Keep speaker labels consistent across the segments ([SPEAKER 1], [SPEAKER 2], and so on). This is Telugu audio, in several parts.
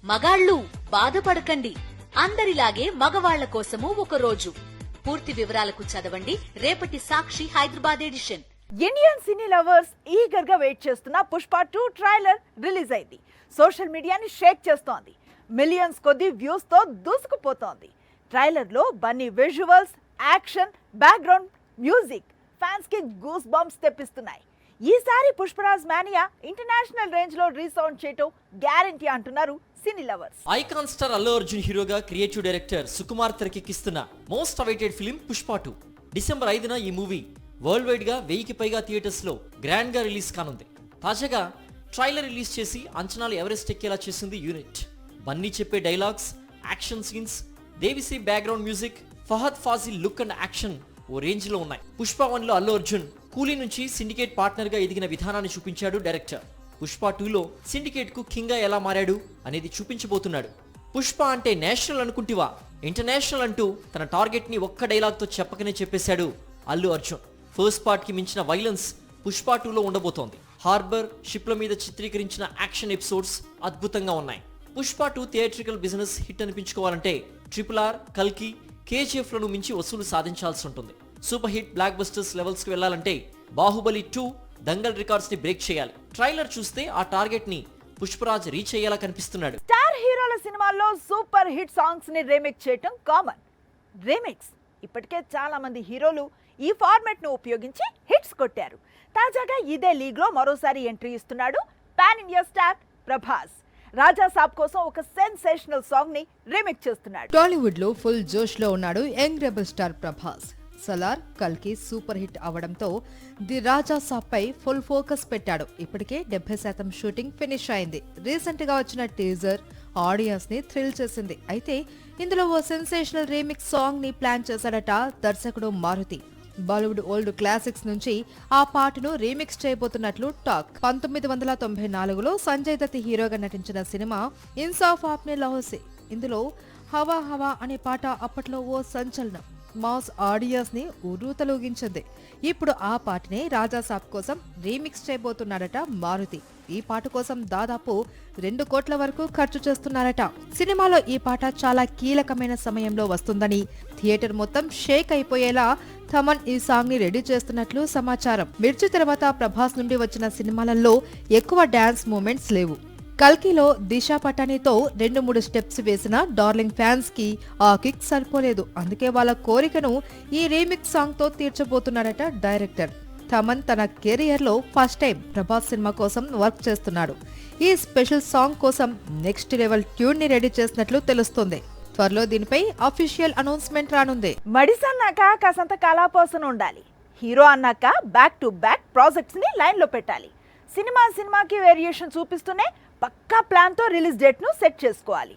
[SPEAKER 1] మగాళ్ళు బాధపడకండి, అందరిలాగే మగవాళ్ల కోసము ఒక రోజు. పూర్తి వివరాలకు చదవండి రేపటి Sakshi Hyderabad edition.
[SPEAKER 2] Indian cine lovers eager గా వెయిట్ చేస్తున్న పుష్ప 2 ట్రైలర్ రిలీజ్ అయింది. సోషల్ మీడియాని షేక్ చేస్తోంది. మిలియన్స్ కొద్ది వ్యూస్ తో దూసుకుపోతోంది. ట్రైలర్ లో Bunny visuals, action, background music fans కి గూస్ బంప్స్ తెప్పిస్తున్నాయి. ఈసారి పుష్పరాజ్ మానియా ఇంటర్నేషనల్ రేంజ్ లో రీసౌండ్ చేయటం గ్యారంటీ అంటున్నారు cine lovers.
[SPEAKER 3] Icon star Allu Arjun హీరోగా క్రియేటివ్ డైరెక్టర్ సుకుమార్ తెరకెక్కిస్తున్న most awaited film Pushpa 2. December 5న ఈ మూవీ వరల్డ్ వైడ్ గా 1000కి పైగా థియేటర్స్ లో గ్రాండ్ గా రిలీజ్ కానుంది. తాజాగా ట్రైలర్ రిలీజ్ చేసి అంచనాలు ఎవరెస్ట్ ఎక్కేలా చేసింది యూనిట్. బన్నీ చెప్పే dialogues, action scenes, Devi Sri background music, Fahadh Faasil look and action ఓ రేంజ్ లో ఉన్నాయి. పుష్ప 1లో అల్లు అర్జున్ కూలీ నుంచి సిండికేట్ పార్ట్నర్ గా ఎదిగిన విధానాన్ని చూపించాడు డైరెక్టర్. పుష్ప 2లో సిండికేట్ కు కింగ్ గా ఎలా మారాడు అనేది చూపించబోతున్నాడు. పుష్ప అంటే నేషనల్ అనుకుంటివా, ఇంటర్నేషనల్ అంటూ తన టార్గెట్ ని ఒక్క డైలాగ్ తో చెప్పకనే చెప్పేశాడు అల్లు అర్జున్. ఫస్ట్ పార్ట్ కి మించిన వైలెన్స్ పుష్ప 2లో ఉండబోతోంది. హార్బర్, షిప్ల మీద చిత్రీకరించిన యాక్షన్ ఎపిసోడ్స్ అద్భుతంగా ఉన్నాయి. పుష్ప 2 థియేట్రికల్ బిజినెస్ హిట్ అనిపించుకోవాలంటే RRR, కల్కి, KGF లను మించి వసూలు సాధించాల్సి ఉంటుంది. Super hit blockbusters levels కి వెళ్లాలంటే బాహుబలి 2, దంగల్ రికార్డ్స్ ని బ్రేక్ చేయాలి. ట్రైలర్ చూస్తే ఆ టార్గెట్ ని పుష్పరాజ్ రీచ్ అయ్యేలా కనిపిస్తున్నాడు.
[SPEAKER 2] స్టార్ హీరోల సినిమాల్లో సూపర్ హిట్ సాంగ్స్ ని రీమేక్ చేయటం కామన్. రీమిక్స్ ఇప్పటికే చాలా మంది హీరోలు ఈ ఫార్మాట్ ను ఉపయోగించి హిట్స్ కొట్టారు. తాజాగా ఇదే లీగ్ లో మరోసారి ఎంట్రీ ఇస్తున్నాడు పాన్ ఇండియా స్టార్ ప్రభాస్. రాజా సాబ్ కోసం ఒక సెన్సేషనల్ సాంగ్ ని రీమేక్ చేస్తున్నాడు.
[SPEAKER 4] టాలీవుడ్ లో ఫుల్ జోష్ లో ఉన్నాడు young rebel star Prabhas. Salaar, కల్కి సూపర్ హిట్ అవడంతో ది రాజా సాబ్ పై ఫుల్ ఫోకస్ పెట్టాడు. ఇప్పటికే 70% షూటింగ్ ఫినిష్ అయింది. రీసెంట్ గా వచ్చిన టీజర్ ఆడియన్స్ ని థ్రిల్ చేసింది. అయితే ఇందులో ఓ సెన్సేషనల్ రీమిక్స్ సాంగ్ ని ప్లాన్ చేశాడట దర్శకుడు మారుతి. బాలీవుడ్ ఓల్డ్ క్లాసిక్స్ నుంచి ఆ పాటను రీమిక్స్ చేయబోతున్నట్లు టాక్. 1994లో సంజయ్ దత్ హీరోగా నటించిన సినిమా ఇన్సాఫ్ ఆప్నే లహోసే. ఇందులో హవా హవా అనే పాట అప్పట్లో ఓ సంచలనం. మాస్ ఆడియన్స్ ని ఉర్రూతలూగించింది. ఇప్పుడు ఆ పాటనే రాజా సాబ్ కోసం రీమిక్స్ చేయబోతున్నాడట మారుతి. ఈ పాట కోసం దాదాపు 2 కోట్ల వరకు ఖర్చు చేస్తున్నారట. సినిమాలో ఈ పాట చాలా కీలకమైన సమయంలో వస్తుందని, థియేటర్ మొత్తం షేక్ అయిపోయేలా థమన్ ఈ సాంగ్ ని రెడీ చేస్తున్నట్లు సమాచారం. మిర్చి తర్వాత ప్రభాస్ నుండి వచ్చిన సినిమాలలో ఎక్కువ డాన్స్ మూమెంట్స్ లేవు. కల్కిలో దిశా పటానీతో 2-3 స్టెప్స్ వేసిన డార్లింగ్ ఫ్యాన్స్ కి ఆ కిక్ సరిపోలేదు. అందుకే వాళ్ళ కోరికను ఈ రీమిక్స్ సాంగ్ తో తీర్చబోతున్నాడట డైరెక్టర్. థమన్ తన కెరియర్ లో ఫస్ట్ టైం ప్రభాస్ సినిమా కోసం వర్క్ చేస్తున్నాడు. ఈ స్పెషల్ సాంగ్ కోసం నెక్స్ట్ లెవెల్ ట్యూన్ ని రెడీ చేసినట్లు తెలుస్తుంది. త్వరలో దీనిపై అఫీషియల్ అనౌన్స్మెంట్ రానుంది.
[SPEAKER 2] మడిసన్నాక కాసంత కళాపోసన ఉండాలి. హీరో అన్నాక బ్యాక్ టు బ్యాక్ ప్రాజెక్ట్స్ ని లైన్ లో పెట్టాలి. సినిమాకి వేరియేషన్ చూపిస్తూనే పక్కా ప్లాన్ తో రిలీజ్ డేట్ ను సెట్ చేసుకోవాలి.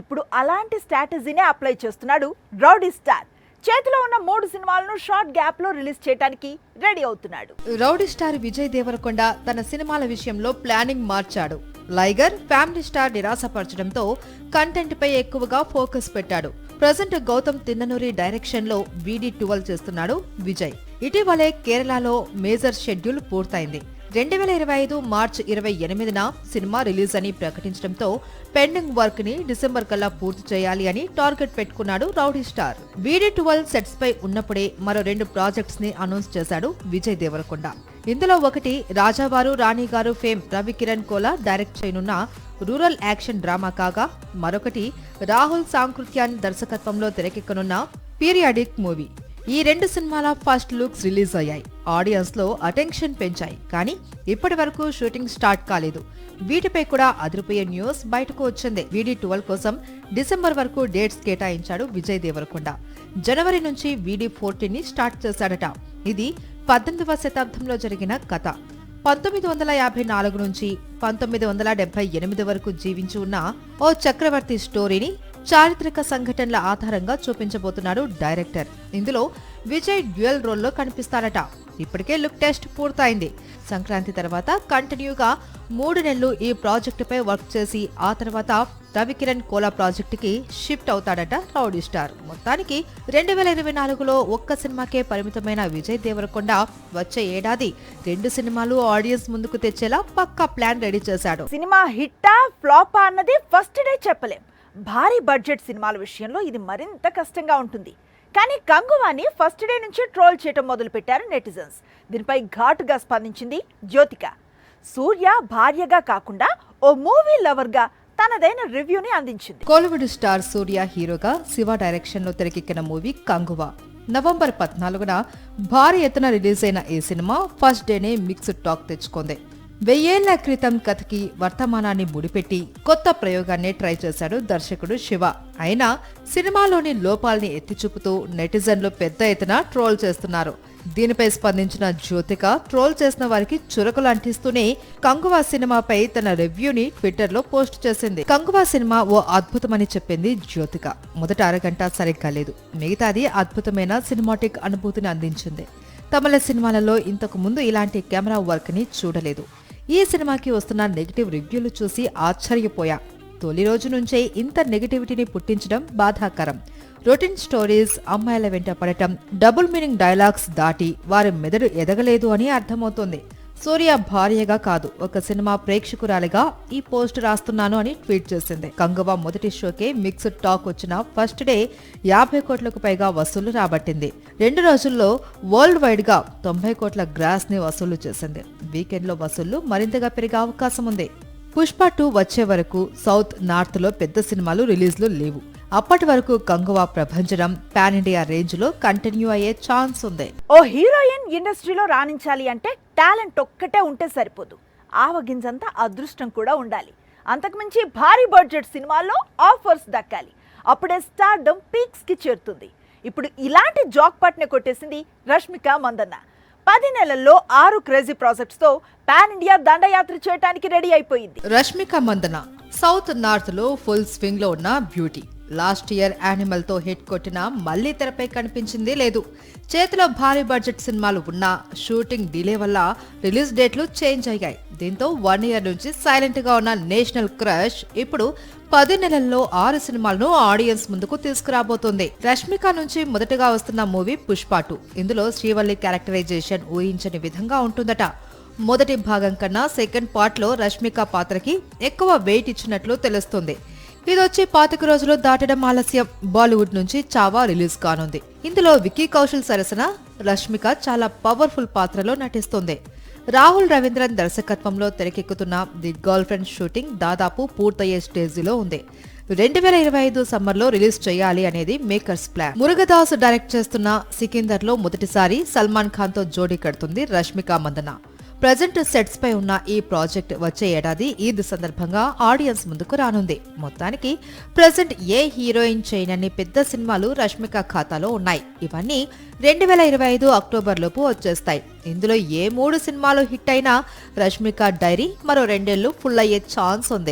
[SPEAKER 2] ఇప్పుడు అలాంటి స్ట్రాటజీనే అప్లై చేస్తున్నాడు రౌడీ స్టార్. చేతిలో ఉన్న 3 సినిమాలను షార్ట్ గ్యాప్ లో రిలీజ్ చేయడానికి రెడీ అవుతున్నాడు.
[SPEAKER 4] రౌడీ స్టార్ విజయ్ దేవరకొండ తన సినిమాల విషయంలో ప్లానింగ్ మార్చాడు. లైగర్ ఫ్యామిలీ స్టార్ నిరాశపరచడంతో కంటెంట్ పై ఎక్కువగా ఫోకస్ పెట్టాడు. ప్రజెంట్ గౌతమ్ తిన్ననూరి డైరెక్షన్ లో VD12 చేస్తున్నాడు విజయ్. ఇటీవలే కేరళలో మేజర్ షెడ్యూల్ పూర్తయింది. 2025 మార్చి 28న సినిమా రిలీజ్ అని ప్రకటించడంతో పెండింగ్ వర్క్ ని డిసెంబర్ కల్లా పూర్తి చేయాలి అని టార్గెట్ పెట్టుకున్నాడు రౌడీ స్టార్. VD12 సెట్స్ పై ఉన్నప్పుడే మరో 2 ప్రాజెక్ట్స్ ని అనౌన్స్ చేశాడు విజయ్ దేవరకొండ. ఇందులో ఒకటి రాజావారు రాణిగారు ఫేమ్ రవి కిరణ్ కోలా డైరెక్ట్ చేయనున్న రూరల్ యాక్షన్ డ్రామా కాగా, మరొకటి రాహుల్ సాంకృత్యాన్ దర్శకత్వంలో తెరకెక్కనున్న పీరియాడిక్ మూవీ. ఈ 2 సినిమాల ఫస్ట్ లుక్స్ రిలీజ్ అయ్యాయి. ఆడియన్స్ లో అటెన్షన్ పెంచాయి. కానీ ఇప్పటి వరకు షూటింగ్ స్టార్ట్ కాలేదు. వీటిపై కూడా అదిరిపోయే న్యూస్ బయటకు వచ్చింది. VD12 కోసం డిసెంబర్ వరకు డేట్స్ కేటాయించాడు విజయ్ దేవరకొండ. జనవరి నుంచి VD14 ని స్టార్ట్ చేశాడట. ఇది 18వ శతాబ్దంలో జరిగిన కథ. 1954 నుంచి 1978 వరకు జీవించి ఉన్న ఓ చక్రవర్తి స్టోరీని చారిత్రక సంఘటనల ఆధారంగా చూపించబోతున్నాడు డైరెక్టర్. ఇందులో విజయ్ డ్యూయల్ రోల్లో కనిపిస్తారట. ఇప్పటికే లుక్ టెస్ట్ పూర్తయింది. సంక్రాంతి తర్వాత కంటిన్యూగా 3 నెలలు ఈ ప్రాజెక్టుపై వర్క్ చేసి ఆ తర్వాత రవికిరణ్ కోలా ప్రాజెక్టుకి షిఫ్ట్ అవుతాడట రౌడీ స్టార్. మొత్తానికి 2024లో ఒక్క సినిమాకే పరిమితమైన విజయ్ దేవరకొండ వచ్చే ఏడాది 2 సినిమాలు ఆడియన్స్ ముందుకు తెచ్చేలా పక్కా ప్లాన్ రెడీ చేశాడు.
[SPEAKER 2] సినిమా హిట్టా ఫ్లాపా అన్నది ఫస్ట్ డే చెప్పలేం. భారీ బడ్జెట్ సినిమాల విషయంలో ఇది మరింత కష్టంగా ఉంటుంది. కానీ కంగువాని ఫస్ట్ డే నుంచి ట్రోల్ చేయడం మొదలు పెట్టారు నెటిజన్స్. దీనిపై ఘాటుగా స్పందించింది జ్యోతిక. సూర్య భార్యగా కాకుండా ఓ మూవీ లవర్ గా తనదైన రివ్యూని అందించింది.
[SPEAKER 4] కోలీవుడ్ స్టార్ సూర్య హీరోగా శివ డైరెక్షన్ లో తెరకెక్కిన మూవీ కంగువా. నవంబర్ 14న భారీ ఎత్తున రిలీజ్ అయిన ఈ సినిమా ఫస్ట్ డేనే మిక్స్డ్ టాక్ తెచ్చుకుంది. 1000 ఏళ్ల క్రితం కథకి వర్తమానాన్ని ముడిపెట్టి కొత్త ప్రయోగాన్ని ట్రై చేశాడు దర్శకుడు శివ. అయినా సినిమాలోని లోపాల్ని ఎత్తిచూపుతూ నెటిజన్లు పెద్ద ఎత్తున ట్రోల్ చేస్తున్నారు. దీనిపై స్పందించిన జ్యోతిక ట్రోల్ చేసిన వారికి చురకలు అంటిస్తూనే కంగువా సినిమాపై తన రివ్యూని ట్విట్టర్లో పోస్ట్ చేసింది. కంగువా సినిమా ఓ అద్భుతమని చెప్పింది జ్యోతిక. మొదట అరగంట సరిగ్గా లేదు, మిగతాది అద్భుతమైన సినిమాటిక్ అనుభూతిని అందించింది. తమిళ సినిమాలలో ఇంతకు ముందు ఇలాంటి కెమెరా వర్క్ ని చూడలేదు. ఈ సినిమాకి వస్తున్న నెగిటివ్ రివ్యూలు చూసి ఆశ్చర్యపోయా. తొలి రోజు నుంచే ఇంత నెగిటివిటీని పుట్టించడం బాధాకరం. రొటీన్ స్టోరీస్, అమ్మాయిల వెంట పడటం, డబుల్ మీనింగ్ డైలాగ్స్ దాటి వారి మెదడు ఎదగలేదు అని అర్థమవుతోంది. సూర్య భార్యగా కాదు, ఒక సినిమా ప్రేక్షకురాలిగా ఈ పోస్ట్ రాస్తున్నాను అని ట్వీట్ చేసింది. కంగువా మొదటి షోకే మిక్స్డ్ టాక్ వచ్చిన ఫస్ట్ డే 50 కోట్లకు పైగా వసూలు రాబట్టింది. 2 రోజుల్లో వరల్డ్ వైడ్ గా 90 కోట్ల గ్రాస్ ని వసూలు చేసింది. వీకెండ్ లో వసూళ్లు మరింతగా పెరిగే అవకాశం ఉంది. పుష్ప 2 వచ్చే వరకు సౌత్, నార్త్ లో పెద్ద సినిమాలు రిలీజ్లు లేవు. అప్పటి వరకు కంగువా ప్రభంజనం పాన్ ఇండియా రేంజ్ లో కంటిన్యూ అయ్యే ఛాన్స్ ఉంది.
[SPEAKER 2] ఓ హీరోయిన్ ఇండస్ట్రీలో రాణించాలి అంటే టాలెంట్ ఒక్కటే ఉంటే సరిపోదు, ఆవగింజంత అదృష్టం కూడా ఉండాలి. అంతకుమించి భారీ బడ్జెట్ సినిమాల్లో ఆఫర్స్ దక్కాలి. అప్పుడే స్టార్డమ్ పీక్స్ కి చేరుతుంది. ఇప్పుడు ఇలాంటి జాక్పాట్ ని కొట్టేసింది రష్మిక మందన్న. 10 నెలల్లో 6 క్రేజీ ప్రాజెక్ట్స్ తో పాన్ ఇండియా దండయాత్ర చేయడానికి రెడీ అయిపోయింది.
[SPEAKER 4] రష్మిక మందన సౌత్, నార్త్ లో ఫుల్ స్వింగ్ లో ఉన్న బ్యూటీ. లాస్ట్ ఇయర్ యానిమల్ తో హిట్ కొట్టినా మళ్లీ తెరపై కనిపించింది లేదు. చేతిలో భారీ బడ్జెట్ సినిమాలు ఉన్నా షూటింగ్ డిలే వల్ల రిలీజ్ డేట్లు చేంజ్ అయ్యాయి. దీంతో 1 ఇయర్ నుంచి సైలెంట్ గా ఉన్న నేషనల్ క్రష్ ఇప్పుడు 10 నెలల్లో 6 సినిమాలను ఆడియన్స్ ముందుకు తీసుకురాబోతోంది. రష్మిక నుంచి మొదటగా వస్తున్న మూవీ పుష్ప 2. ఇందులో శ్రీవల్లి క్యారెక్టరైజేషన్ ఊహించని విధంగా ఉంటుందట. మొదటి భాగం కన్నా సెకండ్ పార్ట్ లో రష్మిక పాత్రకి ఎక్కువ వెయిట్ ఇచ్చినట్లు తెలుస్తుంది. ఇదొచ్చి 25 రోజులు దాటడం ఆలస్యం. బాలీవుడ్ నుంచి చావా రిలీజ్ కానుంది. ఇందులో విక్కీ కౌశల్ సరసన రష్మిక చాలా పవర్ఫుల్ పాత్రలో నటిస్తుంది. రాహుల్ రవీంద్రన్ దర్శకత్వంలో తెరకెక్కుతున్న ది గర్ల్ ఫ్రెండ్ షూటింగ్ దాదాపు పూర్తయ్యే స్టేజిలో ఉంది. 2025 సమ్మర్ లో రిలీజ్ చేయాలి అనేది మేకర్స్ ప్లాన్. మురుగదాస్ డైరెక్ట్ చేస్తున్న సికిందర్ లో మొదటిసారి సల్మాన్ ఖాన్ తో జోడీ కడుతుంది రష్మిక మందన. ప్రజెంట్ సెట్స్ పై ఉన్న ఈ ప్రాజెక్ట్ వచ్చే ఏడాది ఈద్ సందర్భంగా ఆడియన్స్ ముందుకు రానుంది. మొత్తానికి ప్రజెంట్ ఏ హీరోయిన్ చేయనన్ని పెద్ద సినిమాలు రష్మిక ఖాతాలో ఉన్నాయి. ఇవన్నీ 2025 అక్టోబర్ లోపు వచ్చేస్తాయి. ఇందులో ఏ 3 సినిమాలు హిట్ అయినా రష్మిక డైరీ మరో 2 ఏళ్లు ఫుల్ అయ్యే ఛాన్స్ ఉంది.